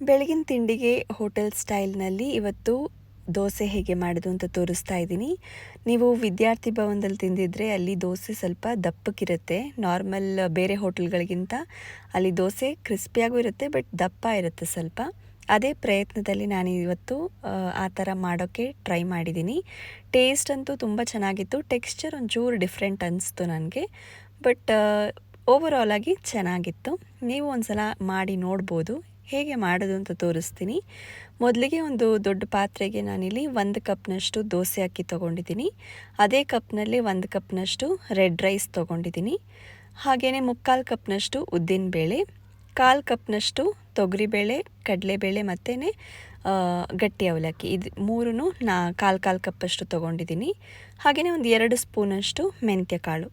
ಬೆಳಗಿನ ತಿಂಡಿಗೆ ಹೋಟೆಲ್ ಸ್ಟೈಲ್ನಲ್ಲಿ ಇವತ್ತು ದೋಸೆ ಹೇಗೆ ಮಾಡೋದು ಅಂತ ತೋರಿಸ್ತಾ ಇದ್ದೀನಿ. ನೀವು ವಿದ್ಯಾರ್ಥಿ ಭವನದಲ್ಲಿ ತಿಂದಿದ್ರೆ ಅಲ್ಲಿ ದೋಸೆ ಸ್ವಲ್ಪ ದಪ್ಪಕ್ಕಿರುತ್ತೆ. ನಾರ್ಮಲ್ ಬೇರೆ ಹೋಟೆಲ್ಗಳಿಗಿಂತ ಅಲ್ಲಿ ದೋಸೆ ಕ್ರಿಸ್ಪಿಯಾಗೂ ಇರುತ್ತೆ, ಬಟ್ ದಪ್ಪ ಇರುತ್ತೆ ಸ್ವಲ್ಪ. ಅದೇ ಪ್ರಯತ್ನದಲ್ಲಿ ನಾನು ಇವತ್ತು ಆ ಥರ ಮಾಡೋಕ್ಕೆ ಟ್ರೈ ಮಾಡಿದ್ದೀನಿ. ಟೇಸ್ಟ್ ಅಂತೂ ತುಂಬ ಚೆನ್ನಾಗಿತ್ತು. ಟೆಕ್ಸ್ಚರ್ ಒಂಚೂರು ಡಿಫ್ರೆಂಟ್ ಅನಿಸ್ತು ನನಗೆ, ಬಟ್ ಓವರಾಲ್ ಆಗಿ ಚೆನ್ನಾಗಿತ್ತು. ನೀವು ಒಂದ್ಸಲ ಮಾಡಿ ನೋಡ್ಬೋದು. ಹೇಗೆ ಮಾಡೋದು ಅಂತ ತೋರಿಸ್ತೀನಿ. ಮೊದಲಿಗೆ ಒಂದು ದೊಡ್ಡ ಪಾತ್ರೆಗೆ ನಾನಿಲ್ಲಿ 1 ಕಪ್ನಷ್ಟು ದೋಸೆ ಅಕ್ಕಿ ತೊಗೊಂಡಿದ್ದೀನಿ. ಅದೇ ಕಪ್ನಲ್ಲಿ 1 ಕಪ್ನಷ್ಟು ರೆಡ್ ರೈಸ್ ತೊಗೊಂಡಿದ್ದೀನಿ. ಹಾಗೆಯೇ 3/4 ಕಪ್ನಷ್ಟು ಉದ್ದಿನಬೇಳೆ, 1/4 ಕಪ್ನಷ್ಟು ತೊಗರಿಬೇಳೆ, ಕಡಲೆಬೇಳೆ ಮತ್ತು ಗಟ್ಟಿ ಅವಲಕ್ಕಿ, ಇದು ಮೂರೂ 1/4 ಕಪ್ಪಷ್ಟು ತೊಗೊಂಡಿದ್ದೀನಿ. ಹಾಗೆಯೇ ಒಂದು 2 ಸ್ಪೂನಷ್ಟು ಮೆಂತ್ಯ ಕಾಳು.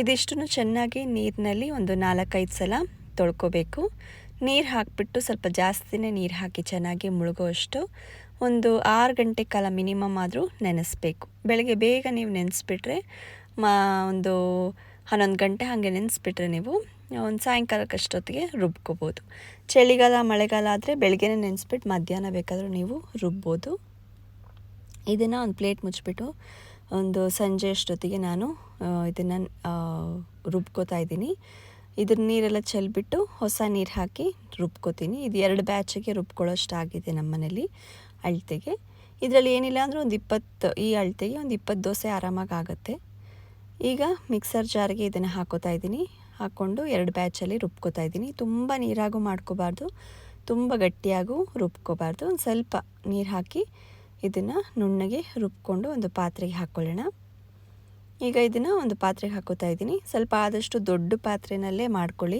ಇದಿಷ್ಟನ್ನು ಚೆನ್ನಾಗಿ ನೀರಿನಲ್ಲಿ ಒಂದು 4-5 ಸಲ ತೊಳ್ಕೊಬೇಕು. ನೀರು ಹಾಕಿಬಿಟ್ಟು ಸ್ವಲ್ಪ ಜಾಸ್ತಿನೇ ನೀರು ಹಾಕಿ ಚೆನ್ನಾಗಿ ಮುಳುಗುವಷ್ಟು ಒಂದು 6 ಗಂಟೆ ಕಾಲ ಮಿನಿಮಮ್ ಆದರೂ ನೆನೆಸ್ಬೇಕು. ಬೆಳಗ್ಗೆ ಬೇಗ ನೀವು ನೆನೆಸ್ಬಿಟ್ರೆ ಒಂದು 11 ಗಂಟೆ ಹಾಗೆ ನೆನೆಸ್ಬಿಟ್ರೆ ನೀವು ಒಂದು ಸಾಯಂಕಾಲಕ್ಕಷ್ಟೊತ್ತಿಗೆ ರುಬ್ಕೋಬೋದು. ಚಳಿಗಾಲ ಮಳೆಗಾಲ ಆದರೆ ಬೆಳಗ್ಗೆನೇ ನೆನೆಸ್ಬಿಟ್ಟು ಮಧ್ಯಾಹ್ನ ಬೇಕಾದರೂ ನೀವು ರುಬ್ಬೋದು. ಇದನ್ನು ಒಂದು ಪ್ಲೇಟ್ ಮುಚ್ಚಿಬಿಟ್ಟು ಒಂದು ಸಂಜೆ ಅಷ್ಟೊತ್ತಿಗೆ ನಾನು ಇದನ್ನು ರುಬ್ಕೋತಾ ಇದ್ದೀನಿ. ಇದ್ರ ನೀರೆಲ್ಲ ಚೆಲ್ಬಿಟ್ಟು ಹೊಸ ನೀರು ಹಾಕಿ ರುಬ್ಕೋತೀನಿ. ಇದು 2 ಬ್ಯಾಚಿಗೆ ರುಬ್ಕೊಳ್ಳೋಷ್ಟಾಗಿದೆ ನಮ್ಮ ಮನೇಲಿ ಅಳತೆಗೆ. ಇದರಲ್ಲಿ ಏನಿಲ್ಲ ಅಂದರೆ ಒಂದು 20, ಈ ಅಳತೆಗೆ ಒಂದು 20 ದೋಸೆ ಆರಾಮಾಗಿ ಆಗುತ್ತೆ. ಈಗ ಮಿಕ್ಸರ್ ಜಾರ್ಗೆ ಇದನ್ನು ಹಾಕೋತಾ ಇದ್ದೀನಿ. ಹಾಕ್ಕೊಂಡು 2 ಬ್ಯಾಚಲ್ಲಿ ರುಬ್ಕೋತಾ ಇದ್ದೀನಿ. ತುಂಬ ನೀರಾಗೂ ಮಾಡ್ಕೋಬಾರ್ದು, ತುಂಬ ಗಟ್ಟಿಯಾಗೂ ರುಬ್ಕೋಬಾರ್ದು. ಒಂದು ಸ್ವಲ್ಪ ನೀರು ಹಾಕಿ ಇದನ್ನು ನುಣ್ಣಗೆ ರುಬ್ಕೊಂಡು ಒಂದು ಪಾತ್ರೆಗೆ ಹಾಕ್ಕೊಳ್ಳೋಣ. ಈಗ ಇದನ್ನು ಒಂದು ಪಾತ್ರೆಗೆ ಹಾಕೋತಾ ಇದ್ದೀನಿ. ಸ್ವಲ್ಪ ಆದಷ್ಟು ದೊಡ್ಡ ಪಾತ್ರೆಯಲ್ಲೇ ಮಾಡ್ಕೊಳ್ಳಿ.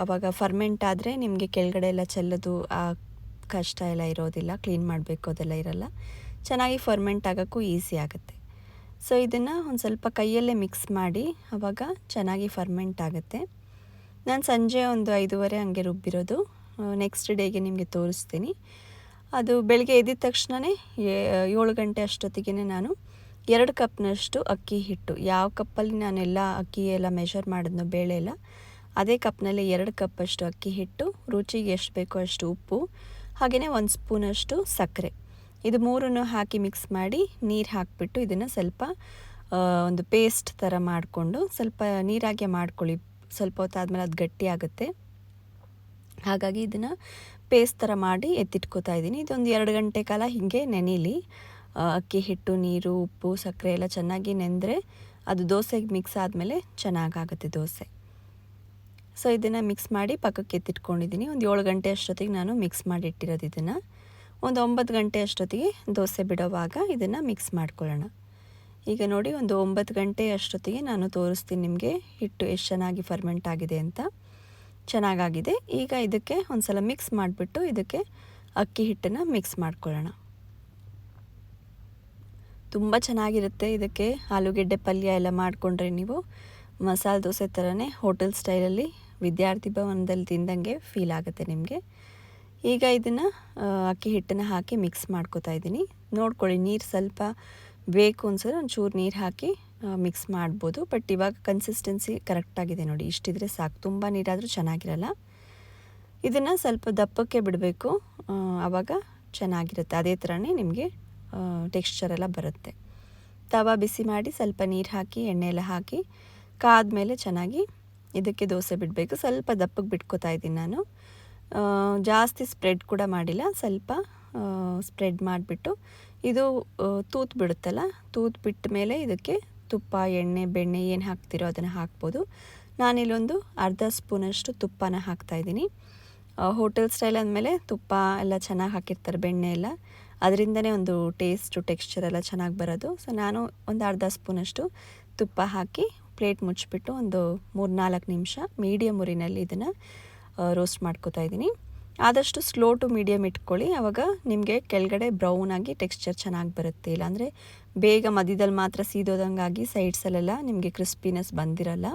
ಆವಾಗ ಫರ್ಮೆಂಟ್ ಆದರೆ ನಿಮಗೆ ಕೆಳಗಡೆ ಎಲ್ಲ ಚೆಲ್ಲೋದು ಆ ಕಷ್ಟ ಎಲ್ಲ ಇರೋದಿಲ್ಲ. ಕ್ಲೀನ್ ಮಾಡಬೇಕು ಅದೆಲ್ಲ ಇರಲ್ಲ. ಚೆನ್ನಾಗಿ ಫರ್ಮೆಂಟ್ ಆಗೋಕ್ಕೂ ಈಸಿ ಆಗುತ್ತೆ. ಸೊ ಇದನ್ನು ಒಂದು ಸ್ವಲ್ಪ ಕೈಯಲ್ಲೇ ಮಿಕ್ಸ್ ಮಾಡಿ ಆವಾಗ ಚೆನ್ನಾಗಿ ಫರ್ಮೆಂಟ್ ಆಗುತ್ತೆ. ನಾನು ಸಂಜೆ ಒಂದು 5:30 ಹಂಗೆ ರುಬ್ಬಿರೋದು. ನೆಕ್ಸ್ಟ್ ಡೇಗೆ ನಿಮಗೆ ತೋರಿಸ್ತೀನಿ. ಅದು ಬೆಳಗ್ಗೆ ಎದ್ದಿದ ತಕ್ಷಣವೇ 7 ಗಂಟೆ ಅಷ್ಟೊತ್ತಿಗೆ ನಾನು 2 ಕಪ್ನಷ್ಟು ಅಕ್ಕಿ ಹಿಟ್ಟು, ಯಾವ ಕಪ್ಪಲ್ಲಿ ನಾನೆಲ್ಲ ಅಕ್ಕಿ ಎಲ್ಲ ಮೆಷರ್ ಮಾಡಿದ್ನೋ ಬೇಳೆ ಎಲ್ಲ, ಅದೇ ಕಪ್ನಲ್ಲಿ 2 ಕಪ್ಪಷ್ಟು ಅಕ್ಕಿ ಹಿಟ್ಟು, ರುಚಿಗೆ ಎಷ್ಟು ಬೇಕೋ ಅಷ್ಟು ಉಪ್ಪು, ಹಾಗೆಯೇ 1 ಸ್ಪೂನಷ್ಟು ಸಕ್ಕರೆ, ಇದು ಮೂರನ್ನು ಹಾಕಿ ಮಿಕ್ಸ್ ಮಾಡಿ ನೀರು ಹಾಕಿಬಿಟ್ಟು ಇದನ್ನು ಸ್ವಲ್ಪ ಒಂದು ಪೇಸ್ಟ್ ಥರ ಮಾಡಿಕೊಂಡು, ಸ್ವಲ್ಪ ನೀರಾಗೆ ಮಾಡ್ಕೊಳ್ಳಿ. ಸ್ವಲ್ಪ ಹೊತ್ತಾದಮೇಲೆ ಅದು ಗಟ್ಟಿ ಆಗುತ್ತೆ. ಹಾಗಾಗಿ ಇದನ್ನು ಪೇಸ್ಟ್ ಥರ ಮಾಡಿ ಎತ್ತಿಟ್ಕೋತಾ ಇದ್ದೀನಿ. ಇದೊಂದು 2 ಗಂಟೆ ಕಾಲ ಹೀಗೆ ನೆನೀಲಿ. ಅಕ್ಕಿ ಹಿಟ್ಟು, ನೀರು, ಉಪ್ಪು, ಸಕ್ಕರೆ ಎಲ್ಲ ಚೆನ್ನಾಗಿ ನೆಂದರೆ ಅದು ದೋಸೆಗೆ ಮಿಕ್ಸ್ ಆದಮೇಲೆ ಚೆನ್ನಾಗಾಗುತ್ತೆ ದೋಸೆ. ಸೊ ಇದನ್ನು ಮಿಕ್ಸ್ ಮಾಡಿ ಪಕ್ಕಕ್ಕೆ ಎತ್ತಿಟ್ಕೊಂಡಿದ್ದೀನಿ. ಒಂದು 7 ಗಂಟೆ ಅಷ್ಟೊತ್ತಿಗೆ ನಾನು ಮಿಕ್ಸ್ ಮಾಡಿ ಇಟ್ಟಿರೋದು. ಇದನ್ನು ಒಂದು 9 ಗಂಟೆ ಅಷ್ಟೊತ್ತಿಗೆ ದೋಸೆ ಬಿಡೋವಾಗ ಇದನ್ನು ಮಿಕ್ಸ್ ಮಾಡ್ಕೊಳ್ಳೋಣ. ಈಗ ನೋಡಿ, ಒಂದು 9 ಗಂಟೆ ಅಷ್ಟೊತ್ತಿಗೆ ನಾನು ತೋರಿಸ್ತೀನಿ ನಿಮಗೆ ಹಿಟ್ಟು ಎಷ್ಟು ಚೆನ್ನಾಗಿ ಫರ್ಮೆಂಟ್ ಆಗಿದೆ ಅಂತ. ಚೆನ್ನಾಗಾಗಿದೆ. ಈಗ ಇದಕ್ಕೆ ಒಂದು ಸಲ ಮಿಕ್ಸ್ ಮಾಡಿಬಿಟ್ಟು ಇದಕ್ಕೆ ಅಕ್ಕಿ ಹಿಟ್ಟನ್ನು ಮಿಕ್ಸ್ ಮಾಡ್ಕೊಳ್ಳೋಣ. ತುಂಬ ಚೆನ್ನಾಗಿರುತ್ತೆ. ಇದಕ್ಕೆ ಆಲೂಗೆಡ್ಡೆ ಪಲ್ಯ ಎಲ್ಲ ಮಾಡಿಕೊಂಡ್ರೆ ನೀವು ಮಸಾಲೆ ದೋಸೆ ಥರನೇ ಹೋಟೆಲ್ ಸ್ಟೈಲಲ್ಲಿ ವಿದ್ಯಾರ್ಥಿ ಭವನದಲ್ಲಿ ತಿಂದಂಗೆ ಫೀಲ್ ಆಗುತ್ತೆ ನಿಮಗೆ. ಈಗ ಇದನ್ನು ಅಕ್ಕಿ ಹಿಟ್ಟನ್ನು ಹಾಕಿ ಮಿಕ್ಸ್ ಮಾಡ್ಕೋತಾ ಇದ್ದೀನಿ. ನೋಡ್ಕೊಳ್ಳಿ, ನೀರು ಸ್ವಲ್ಪ ಬೇಕು ಅನ್ಸಿದ್ರೆ ಒಂಚೂರು ನೀರು ಹಾಕಿ ಮಿಕ್ಸ್ ಮಾಡ್ಬೋದು. ಬಟ್ ಇವಾಗ ಕನ್ಸಿಸ್ಟೆನ್ಸಿ ಕರೆಕ್ಟಾಗಿದೆ ನೋಡಿ, ಇಷ್ಟಿದ್ರೆ ಸಾಕು. ತುಂಬ ನೀರಾದರೂ ಚೆನ್ನಾಗಿರಲ್ಲ. ಇದನ್ನು ಸ್ವಲ್ಪ ದಪ್ಪಕ್ಕೆ ಬಿಡಬೇಕು, ಆವಾಗ ಚೆನ್ನಾಗಿರುತ್ತೆ. ಅದೇ ಥರನೇ ನಿಮಗೆ ಟೆಕ್ಸ್ಚರ್ ಎಲ್ಲ ಬರುತ್ತೆ. ತವಾ ಬಿಸಿ ಮಾಡಿ ಸ್ವಲ್ಪ ನೀರು ಹಾಕಿ ಎಣ್ಣೆ ಎಲ್ಲ ಹಾಕಿ ಕಾದ್ಮೇಲೆ ಚೆನ್ನಾಗಿ ಇದಕ್ಕೆ ದೋಸೆ ಬಿಡಬೇಕು. ಸ್ವಲ್ಪ ದಪ್ಪಕ್ಕೆ ಬಿಟ್ಕೋತಾ ಇದ್ದೀನಿ ನಾನು. ಜಾಸ್ತಿ ಸ್ಪ್ರೆಡ್ ಕೂಡ ಮಾಡಿಲ್ಲ, ಸ್ವಲ್ಪ ಸ್ಪ್ರೆಡ್ ಮಾಡಿಬಿಟ್ಟು ಇದು ತೂತು ಬಿಡುತ್ತಲ್ಲ, ತೂತು ಬಿಟ್ಟ ಮೇಲೆ ಇದಕ್ಕೆ ತುಪ್ಪ, ಎಣ್ಣೆ, ಬೆಣ್ಣೆ ಏನು ಹಾಕ್ತಿರೋ ಅದನ್ನು ಹಾಕ್ಬೋದು. ನಾನಿಲ್ಲೊಂದು ಅರ್ಧ ಸ್ಪೂನಷ್ಟು ತುಪ್ಪನ ಹಾಕ್ತಾಯಿದ್ದೀನಿ. ಹೋಟೆಲ್ ಸ್ಟೈಲ್ ಅಂದಮೇಲೆ ತುಪ್ಪ ಎಲ್ಲ ಚೆನ್ನಾಗಿ ಹಾಕಿರ್ತಾರೆ, ಬೆಣ್ಣೆ ಎಲ್ಲ, ಅದರಿಂದನೇ ಒಂದು ಟೇಸ್ಟು ಟೆಕ್ಸ್ಚರ್ ಎಲ್ಲ ಚೆನ್ನಾಗಿ ಬರೋದು. ಸೊ ನಾನು ಒಂದು ಅರ್ಧ ಸ್ಪೂನಷ್ಟು ತುಪ್ಪ ಹಾಕಿ ಪ್ಲೇಟ್ ಮುಚ್ಚಿಬಿಟ್ಟು ಒಂದು 3-4 ನಿಮಿಷ ಮೀಡಿಯಮ್ ಉರಿನಲ್ಲಿ ಇದನ್ನು ರೋಸ್ಟ್ ಮಾಡ್ಕೋತಾ ಇದ್ದೀನಿ. ಆದಷ್ಟು ಸ್ಲೋ ಟು ಮೀಡಿಯಮ್ ಇಟ್ಕೊಳ್ಳಿ, ಆವಾಗ ನಿಮಗೆ ಕೆಳಗಡೆ ಬ್ರೌನಾಗಿ ಟೆಕ್ಸ್ಚರ್ ಚೆನ್ನಾಗಿ ಬರುತ್ತೆ. ಇಲ್ಲಾಂದರೆ ಬೇಗ ಮಧ್ಯದಲ್ಲಿ ಮಾತ್ರ ಸೀದೋದಂಗಾಗಿ ಸೈಡ್ಸಲ್ಲೆಲ್ಲ ನಿಮಗೆ ಕ್ರಿಸ್ಪಿನೆಸ್ ಬಂದಿರಲ್ಲ.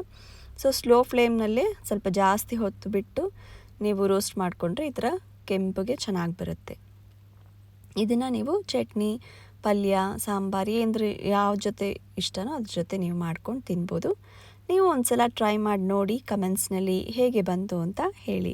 ಸೊ ಸ್ಲೋ ಫ್ಲೇಮ್ನಲ್ಲೇ ಸ್ವಲ್ಪ ಜಾಸ್ತಿ ಹೊತ್ತು ಬಿಟ್ಟು ನೀವು ರೋಸ್ಟ್ ಮಾಡಿಕೊಂಡ್ರೆ ಈ ಥರ ಕೆಂಪಗೆ ಚೆನ್ನಾಗಿ ಬರುತ್ತೆ. ಇದನ್ನು ನೀವು ಚಟ್ನಿ, ಪಲ್ಯ, ಸಾಂಬಾರು ಏನಂದ್ರೆ ಯಾವ ಜೊತೆ ಇಷ್ಟನೋ ಅದ್ರ ಜೊತೆ ನೀವು ಮಾಡ್ಕೊಂಡು ತಿನ್ಬೋದು. ನೀವು ಒಂದು ಸಲ ಟ್ರೈ ಮಾಡಿ ನೋಡಿ, ಕಮೆಂಟ್ಸ್ನಲ್ಲಿ ಹೇಗೆ ಬಂತು ಅಂತ ಹೇಳಿ.